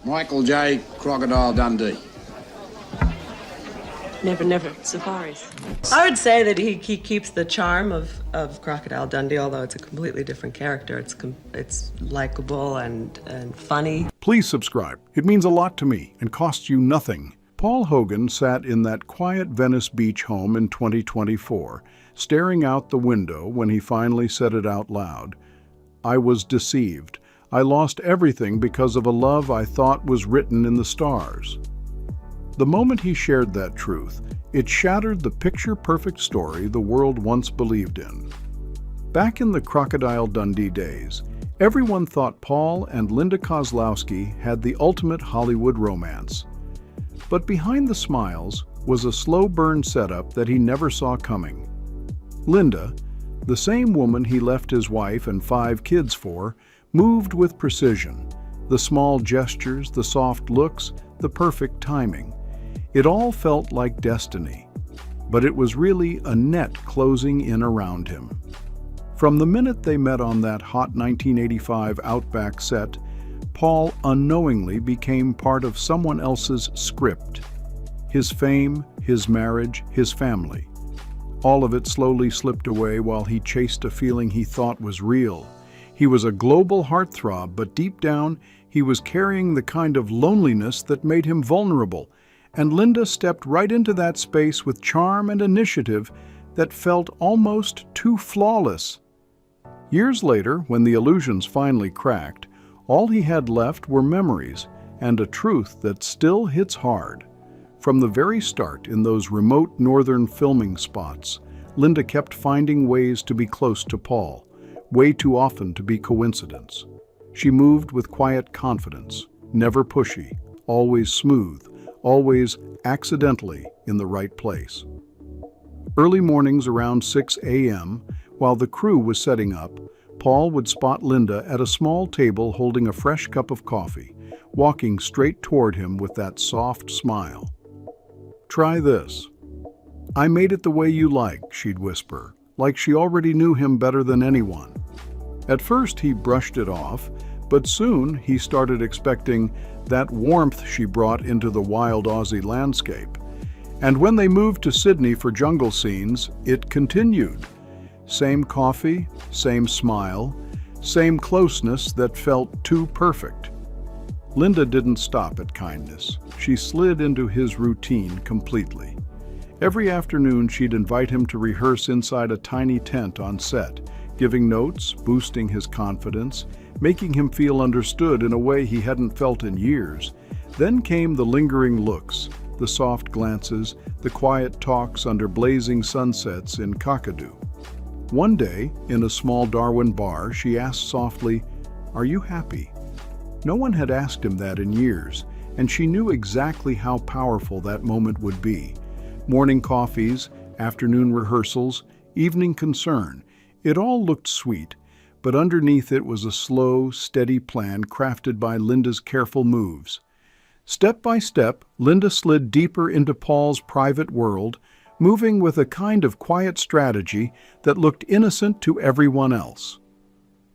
Michael J. Crocodile Dundee. Never safaris. I would say that he keeps the charm of Crocodile Dundee, although it's a completely different character. It's likable and funny. Please subscribe. It means a lot to me and costs you nothing. Paul Hogan sat in that quiet Venice Beach home in 2024, staring out the window when he finally said it out loud. I was deceived. I lost everything because of a love I thought was written in the stars. The moment he shared that truth, it shattered the picture-perfect story the world once believed in. Back in the Crocodile Dundee days, everyone thought Paul and Linda Kozlowski had the ultimate Hollywood romance. But behind the smiles was a slow-burn setup that he never saw coming. Linda, the same woman he left his wife and 5 kids for, moved with precision. The small gestures, the soft looks, the perfect timing. It all felt like destiny, but it was really a net closing in around him. From the minute they met on that hot 1985 Outback set, Paul unknowingly became part of someone else's script. His fame, his marriage, his family. All of it slowly slipped away while he chased a feeling he thought was real. He was a global heartthrob, but deep down, he was carrying the kind of loneliness that made him vulnerable. And Linda stepped right into that space with charm and initiative that felt almost too flawless. Years later, when the illusions finally cracked, all he had left were memories and a truth that still hits hard. From the very start, in those remote northern filming spots, Linda kept finding ways to be close to Paul, way too often to be coincidence. She moved with quiet confidence, never pushy, always smooth, always accidentally in the right place. Early mornings around 6 a.m., while the crew was setting up, Paul would spot Linda at a small table holding a fresh cup of coffee, walking straight toward him with that soft smile. "Try this." "I made it the way you like," she'd whisper, like she already knew him better than anyone. At first he brushed it off, but soon he started expecting that warmth she brought into the wild Aussie landscape. And when they moved to Sydney for jungle scenes, it continued. Same coffee, same smile, same closeness that felt too perfect. Linda didn't stop at kindness. She slid into his routine completely. Every afternoon she'd invite him to rehearse inside a tiny tent on set, giving notes, boosting his confidence, making him feel understood in a way he hadn't felt in years. Then came the lingering looks, the soft glances, the quiet talks under blazing sunsets in Crocodile. One day, in a small Darwin bar, she asked softly, "Are you happy?" No one had asked him that in years, and she knew exactly how powerful that moment would be. Morning coffees, afternoon rehearsals, evening concern, it all looked sweet, but underneath it was a slow, steady plan crafted by Linda's careful moves. Step by step, Linda slid deeper into Paul's private world, moving with a kind of quiet strategy that looked innocent to everyone else.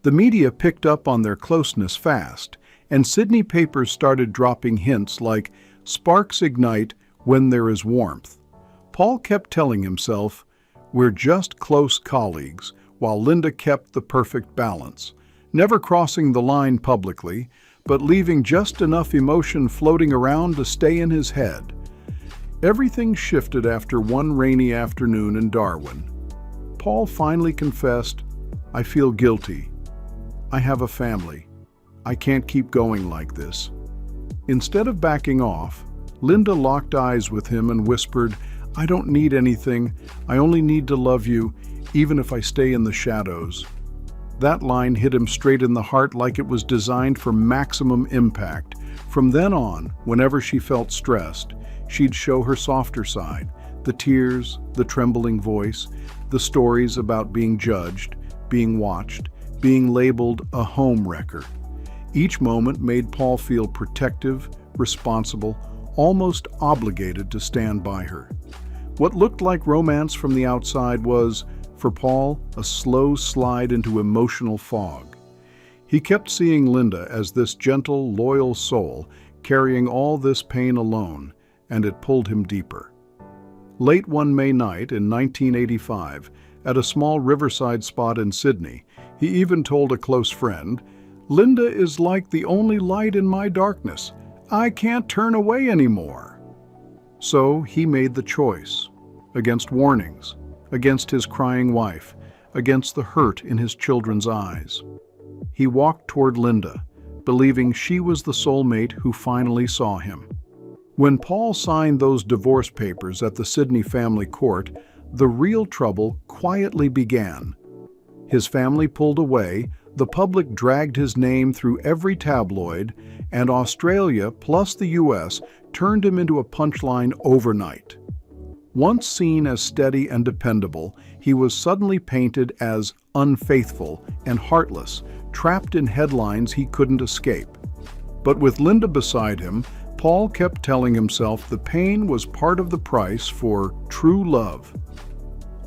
The media picked up on their closeness fast, and Sydney papers started dropping hints like, "Sparks ignite when there is warmth." Paul kept telling himself, "We're just close colleagues," while Linda kept the perfect balance, never crossing the line publicly, but leaving just enough emotion floating around to stay in his head. Everything shifted after one rainy afternoon in Darwin. Paul finally confessed, "I feel guilty. I have a family. I can't keep going like this." Instead of backing off, Linda locked eyes with him and whispered, "I don't need anything. I only need to love you, even if I stay in the shadows." That line hit him straight in the heart like it was designed for maximum impact. From then on, whenever she felt stressed, she'd show her softer side, the tears, the trembling voice, the stories about being judged, being watched, being labeled a home wrecker. Each moment made Paul feel protective, responsible, almost obligated to stand by her. What looked like romance from the outside was, for Paul, a slow slide into emotional fog. He kept seeing Linda as this gentle, loyal soul, carrying all this pain alone, and it pulled him deeper. Late one May night in 1985, at a small riverside spot in Sydney, he even told a close friend, "Linda is like the only light in my darkness. I can't turn away anymore." So he made the choice, against warnings, against his crying wife, against the hurt in his children's eyes. He walked toward Linda, believing she was the soulmate who finally saw him. When Paul signed those divorce papers at the Sydney family court, the real trouble quietly began. His family pulled away, the public dragged his name through every tabloid, and Australia plus the US turned him into a punchline overnight. Once seen as steady and dependable, he was suddenly painted as unfaithful and heartless, trapped in headlines he couldn't escape. But with Linda beside him, Paul kept telling himself the pain was part of the price for true love.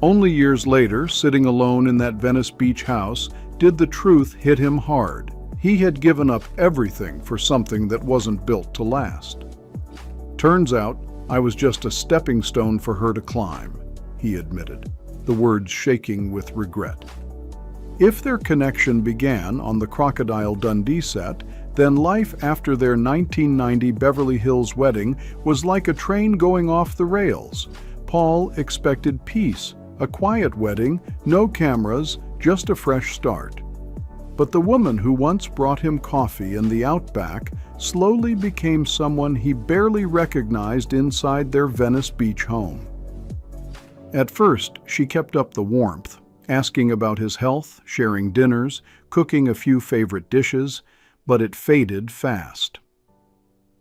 Only years later, sitting alone in that Venice Beach house, did the truth hit him hard. He had given up everything for something that wasn't built to last. "Turns out, I was just a stepping stone for her to climb," he admitted, the words shaking with regret. If their connection began on the Crocodile Dundee set, then life after their 1990 Beverly Hills wedding was like a train going off the rails. Paul expected peace, a quiet wedding, no cameras, just a fresh start. But the woman who once brought him coffee in the outback slowly became someone he barely recognized inside their Venice Beach home. At first, she kept up the warmth, asking about his health, sharing dinners, cooking a few favorite dishes, but it faded fast.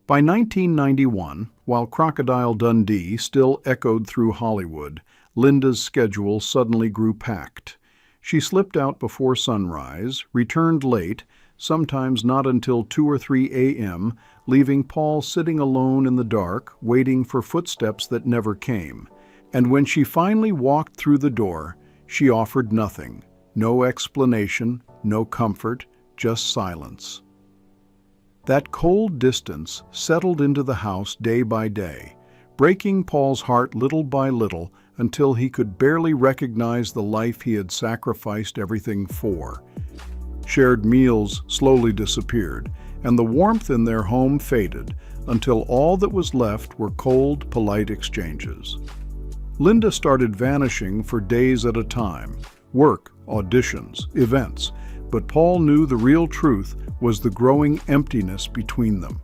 By 1991, while Crocodile Dundee still echoed through Hollywood, Linda's schedule suddenly grew packed. She slipped out before sunrise, returned late, sometimes not until 2 or 3 a.m., leaving Paul sitting alone in the dark, waiting for footsteps that never came. And when she finally walked through the door, she offered nothing, no explanation, no comfort, just silence. That cold distance settled into the house day by day, breaking Paul's heart little by little until he could barely recognize the life he had sacrificed everything for. Shared meals slowly disappeared, and the warmth in their home faded until all that was left were cold, polite exchanges. Linda started vanishing for days at a time, work, auditions, events, but Paul knew the real truth was the growing emptiness between them.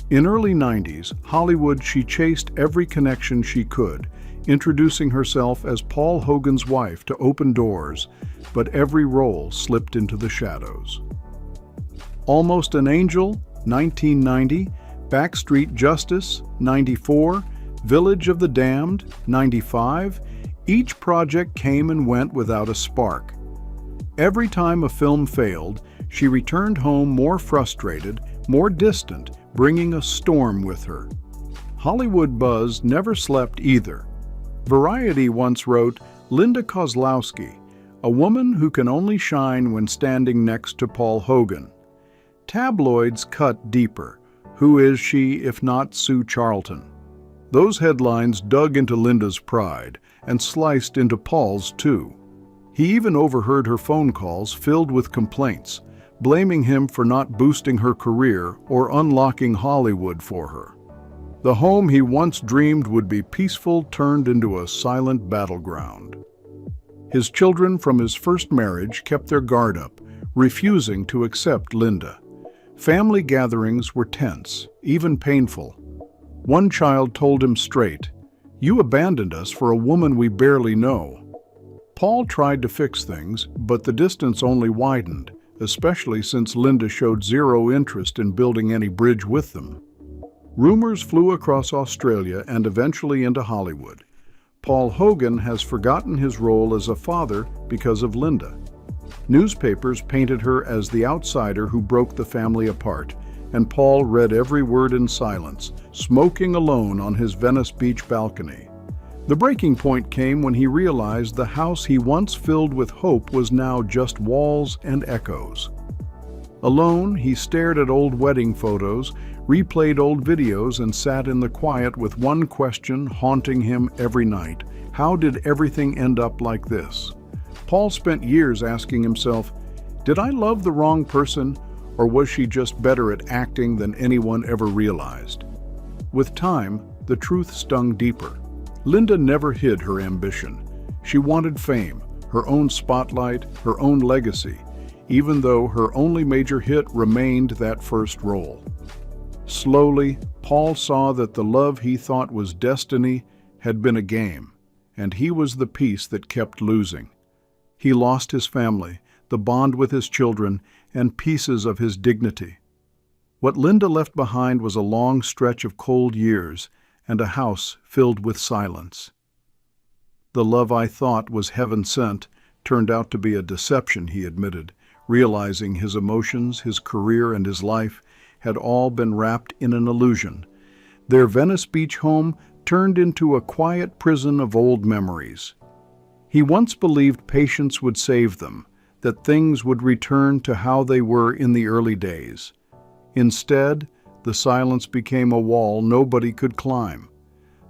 In early 90s, Hollywood, she chased every connection she could, introducing herself as Paul Hogan's wife to open doors, but every role slipped into the shadows. Almost an Angel, 1990, Backstreet Justice, 94, Village of the Damned, 95, each project came and went without a spark. Every time a film failed, she returned home more frustrated, more distant, bringing a storm with her. Hollywood buzz never slept either. Variety once wrote, "Linda Kozlowski, a woman who can only shine when standing next to Paul Hogan." Tabloids cut deeper. Who is she if not Sue Charlton? Those headlines dug into Linda's pride and sliced into Paul's too. He even overheard her phone calls filled with complaints, blaming him for not boosting her career or unlocking Hollywood for her. The home he once dreamed would be peaceful turned into a silent battleground. His children from his first marriage kept their guard up, refusing to accept Linda. Family gatherings were tense, even painful. One child told him straight, "You abandoned us for a woman we barely know." Paul tried to fix things, but the distance only widened, especially since Linda showed zero interest in building any bridge with them. Rumors flew across Australia and eventually into Hollywood. Paul Hogan has forgotten his role as a father because of Linda. Newspapers painted her as the outsider who broke the family apart, and Paul read every word in silence, smoking alone on his Venice Beach balcony. The breaking point came when he realized the house he once filled with hope was now just walls and echoes. Alone, he stared at old wedding photos, replayed old videos, and sat in the quiet with one question haunting him every night. How did everything end up like this? Paul spent years asking himself, did I love the wrong person, or was she just better at acting than anyone ever realized? With time, the truth stung deeper. Linda never hid her ambition. She wanted fame, her own spotlight, her own legacy, even though her only major hit remained that first role. Slowly, Paul saw that the love he thought was destiny had been a game, and he was the piece that kept losing. He lost his family, the bond with his children, and pieces of his dignity. What Linda left behind was a long stretch of cold years and a house filled with silence. The love I thought was heaven-sent turned out to be a deception, he admitted, realizing his emotions, his career, and his life had all been wrapped in an illusion. Their Venice Beach home turned into a quiet prison of old memories. He once believed patience would save them, that things would return to how they were in the early days. Instead, the silence became a wall nobody could climb.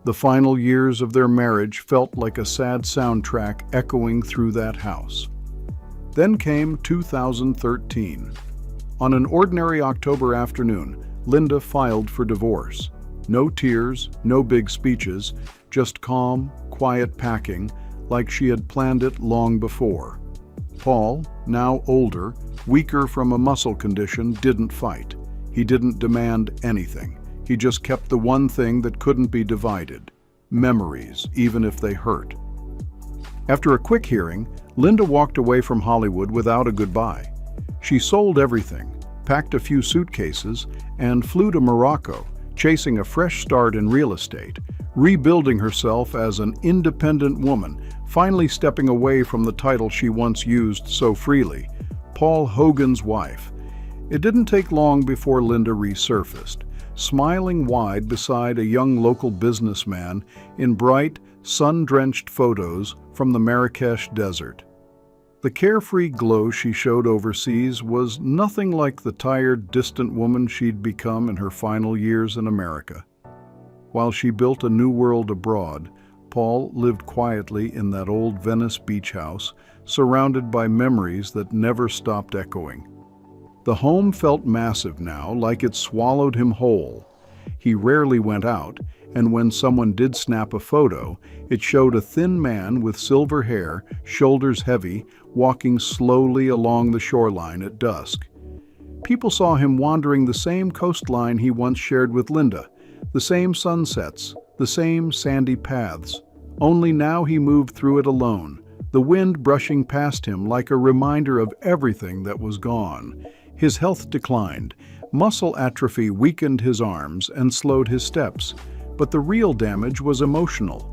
The final years of their marriage felt like a sad soundtrack echoing through that house. Then came 2013. On an ordinary October afternoon, Linda filed for divorce. No tears, no big speeches, just calm, quiet packing, like she had planned it long before. Paul, now older, weaker from a muscle condition, didn't fight. He didn't demand anything. He just kept the one thing that couldn't be divided: memories, even if they hurt. After a quick hearing, Linda walked away from Hollywood without a goodbye. She sold everything, packed a few suitcases, and flew to Morocco, chasing a fresh start in real estate, rebuilding herself as an independent woman, finally stepping away from the title she once used so freely, Paul Hogan's wife. It didn't take long before Linda resurfaced, smiling wide beside a young local businessman in bright, sun-drenched photos from the Marrakesh desert. The carefree glow she showed overseas was nothing like the tired, distant woman she'd become in her final years in America. While she built a new world abroad, Paul lived quietly in that old Venice beach house, surrounded by memories that never stopped echoing. The home felt massive now, like it swallowed him whole. He rarely went out, and when someone did snap a photo, it showed a thin man with silver hair, shoulders heavy, walking slowly along the shoreline at dusk. People saw him wandering the same coastline he once shared with Linda, the same sunsets, the same sandy paths. Only now he moved through it alone, the wind brushing past him like a reminder of everything that was gone. His health declined. Muscle atrophy weakened his arms and slowed his steps, but the real damage was emotional.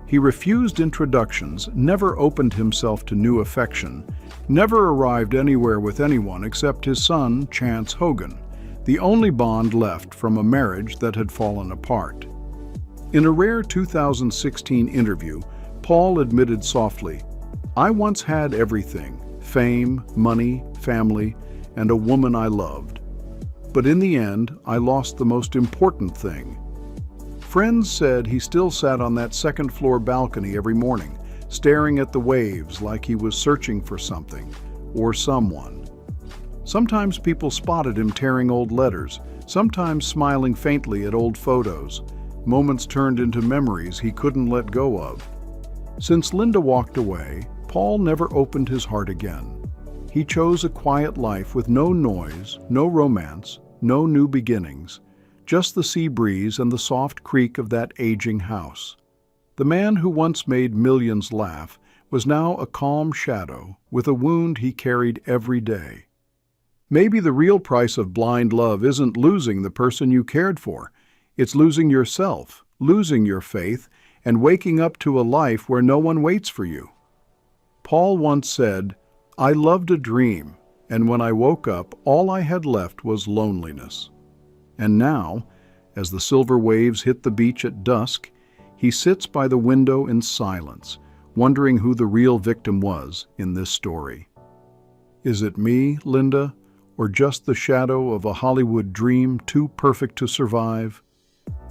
He refused introductions, never opened himself to new affection, never arrived anywhere with anyone except his son, Chance Hogan, the only bond left from a marriage that had fallen apart. In a rare 2016 interview, Paul admitted softly, "I once had everything: fame, money, family, and a woman I loved. But in the end, I lost the most important thing." Friends said he still sat on that second-floor balcony every morning, staring at the waves like he was searching for something or someone. Sometimes people spotted him tearing old letters, sometimes smiling faintly at old photos. Moments turned into memories he couldn't let go of. Since Linda walked away, Paul never opened his heart again. He chose a quiet life with no noise, no romance, no new beginnings, just the sea breeze and the soft creak of that aging house. The man who once made millions laugh was now a calm shadow with a wound he carried every day. Maybe the real price of blind love isn't losing the person you cared for. It's losing yourself, losing your faith, and waking up to a life where no one waits for you. Paul once said, "I loved a dream, and when I woke up, all I had left was loneliness." And now, as the silver waves hit the beach at dusk, he sits by the window in silence, wondering who the real victim was in this story. Is it me, Linda, or just the shadow of a Hollywood dream too perfect to survive?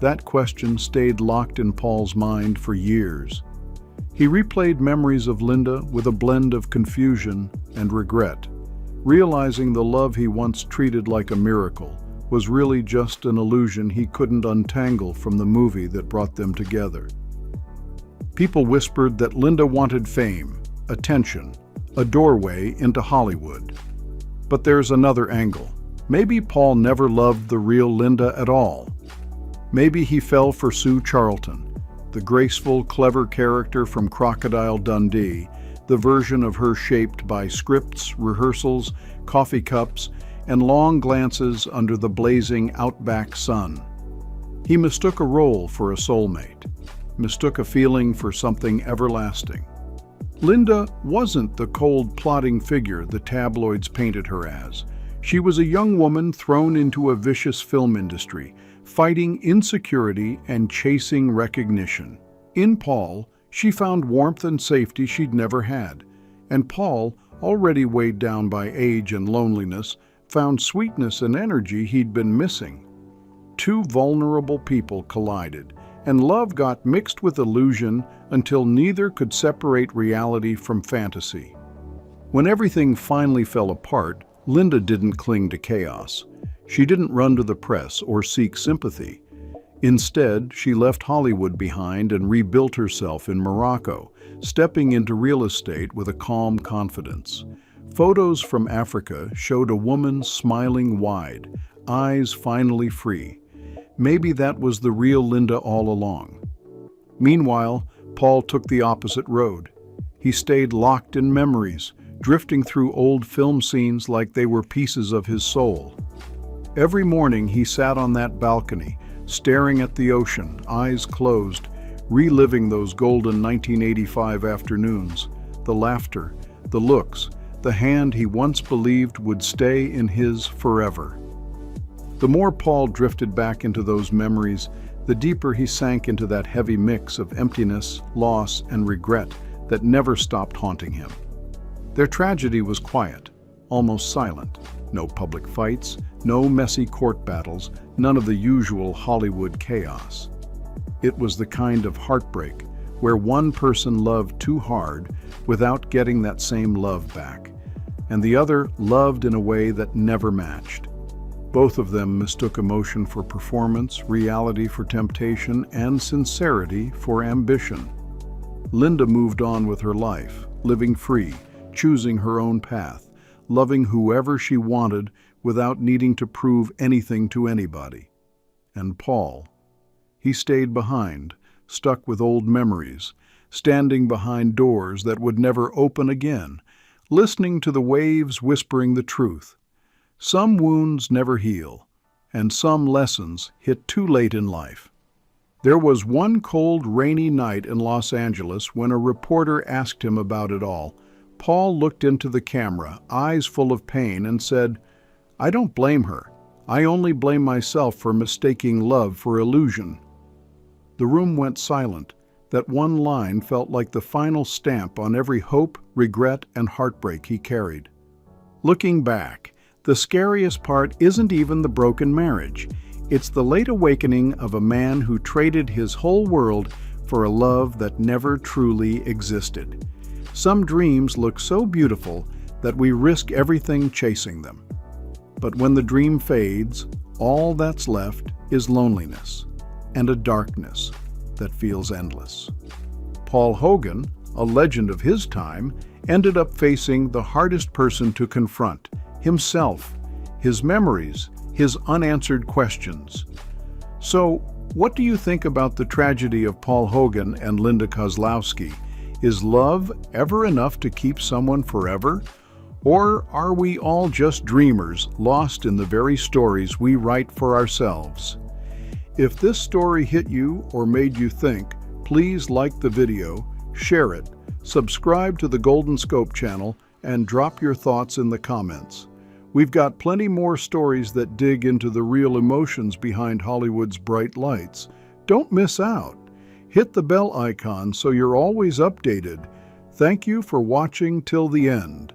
That question stayed locked in Paul's mind for years. He replayed memories of Linda with a blend of confusion and regret, realizing the love he once treated like a miracle was really just an illusion he couldn't untangle from the movie that brought them together. People whispered that Linda wanted fame, attention, a doorway into Hollywood. But there's another angle. Maybe Paul never loved the real Linda at all. Maybe he fell for Sue Charlton, the graceful, clever character from Crocodile Dundee, the version of her shaped by scripts, rehearsals, coffee cups, and long glances under the blazing outback sun. He mistook a role for a soulmate, mistook a feeling for something everlasting. Linda wasn't the cold, plodding figure the tabloids painted her as. She was a young woman thrown into a vicious film industry, fighting insecurity and chasing recognition. In Paul, she found warmth and safety she'd never had, and Paul, already weighed down by age and loneliness, found sweetness and energy he'd been missing. Two vulnerable people collided, and love got mixed with illusion until neither could separate reality from fantasy. When everything finally fell apart, Linda didn't cling to chaos. She didn't run to the press or seek sympathy. Instead, she left Hollywood behind and rebuilt herself in Morocco, stepping into real estate with a calm confidence. Photos from Africa showed a woman smiling wide, eyes finally free. Maybe that was the real Linda all along. Meanwhile, Paul took the opposite road. He stayed locked in memories, drifting through old film scenes like they were pieces of his soul. Every morning he sat on that balcony, staring at the ocean, eyes closed, reliving those golden 1985 afternoons, the laughter, the looks, the hand he once believed would stay in his forever. The more Paul drifted back into those memories, the deeper he sank into that heavy mix of emptiness, loss, and regret that never stopped haunting him. Their tragedy was quiet, almost silent. No public fights, no messy court battles, none of the usual Hollywood chaos. It was the kind of heartbreak where one person loved too hard without getting that same love back, and the other loved in a way that never matched. Both of them mistook emotion for performance, reality for temptation, and sincerity for ambition. Linda moved on with her life, living free, choosing her own path, loving whoever she wanted without needing to prove anything to anybody. And Paul, he stayed behind, stuck with old memories, standing behind doors that would never open again, listening to the waves whispering the truth. Some wounds never heal, and some lessons hit too late in life. There was one cold, rainy night in Los Angeles when a reporter asked him about it all. Paul looked into the camera, eyes full of pain, and said, "I don't blame her. I only blame myself for mistaking love for illusion." The room went silent. That one line felt like the final stamp on every hope, regret, and heartbreak he carried. Looking back, the scariest part isn't even the broken marriage. It's the late awakening of a man who traded his whole world for a love that never truly existed. Some dreams look so beautiful that we risk everything chasing them. But when the dream fades, all that's left is loneliness and a darkness that feels endless. Paul Hogan, a legend of his time, ended up facing the hardest person to confront, himself, his memories, his unanswered questions. So, what do you think about the tragedy of Paul Hogan and Linda Kozlowski? Is love ever enough to keep someone forever? Or are we all just dreamers, lost in the very stories we write for ourselves? If this story hit you or made you think, please like the video, share it, subscribe to the Golden Scope channel, and drop your thoughts in the comments. We've got plenty more stories that dig into the real emotions behind Hollywood's bright lights. Don't miss out. Hit the bell icon so you're always updated. Thank you for watching till the end.